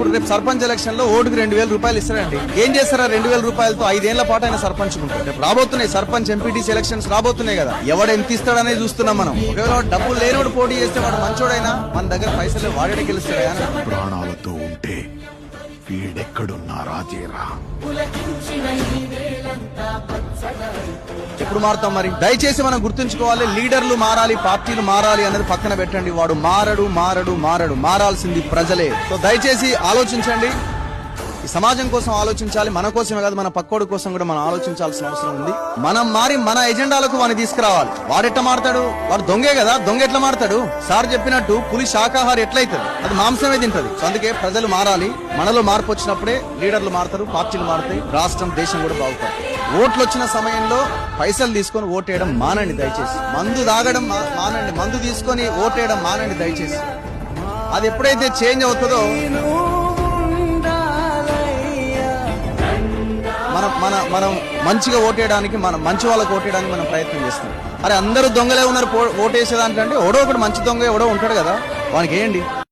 ఇప్పుడు రేపు సర్పంచ్ ఎలక్షన్ లో ఓటుకు 2000 రూపాయలు ఇస్తారండి. ఏం చేస్తారా 2000 రూపాయలతో? 5 ఏళ్ల పాటు ఆయన సర్పంచ్ ఉంటారు. రేపు రాబోతున్నాయి సర్పంచ్ ఎంపీటీసీ ఎలక్షన్స్ రాబోతున్నాయి కదా, ఎవడు ఎంత ఇస్తాడనేది చూస్తున్నాం మనం. ఒకవేళ డబ్బులు లేనివాడు పోటీ చేస్తే వాడు మంచోడైనా మన దగ్గర పైసలు వాడే గెలుస్తాడా? ప్రాణాలతో ఉంటే వీడెక్కడున్నా రాజేరా. ఎప్పుడు మారుతాం మరి? దయచేసి మనం గుర్తుంచుకోవాలి, లీడర్లు మారాలి, పార్టీలు మారాలి అనేది పక్కన పెట్టండి. వాడు మారడు, మారాల్సింది ప్రజలే. సో దయచేసి ఆలోచించండి, ఈ సమాజం కోసం ఆలోచించాలి. మన కోసమే కాదు, మన పక్కోడి కోసం కూడా మనం ఆలోచించాల్సిన అవసరం ఉంది. మనం మారి మన ఎజెండాలకు వాడిని తీసుకురావాలి. వాడెట్లా మారతాడు? వాడు దొంగే కదా, దొంగ ఎట్లా మారతాడు? సార్ చెప్పినట్టు పులి శాకాహారి ఎట్లయితుంది? అది మాంసమే తింటది. సో అందుకే ప్రజలు మారాలి. మనలో మార్పు వచ్చినప్పుడే లీడర్లు మారుతారు, పార్టీలు మారుతాయి, రాష్ట్రం దేశం కూడా బాగుతాయి. ఓట్లు వచ్చిన సమయంలో పైసలు తీసుకొని ఓటేయడం మానండి దయచేసి. మందు తాగడం మానండి, మందు తీసుకొని ఓటేయడం మానండి దయచేసి. అది ఎప్పుడైతే చేంజ్ అవుతుందో మనం మంచిగా ఓటేయడానికి, మనం మంచి వాళ్ళకి ఓటేయడానికి మనం ప్రయత్నం చేస్తాం. అరే అందరూ దొంగలే ఉన్నారు ఓటేసేదానికంటే ఎవడో ఒకటి మంచి దొంగ ఎవడో ఉంటాడు కదా, వానికి వేయండి.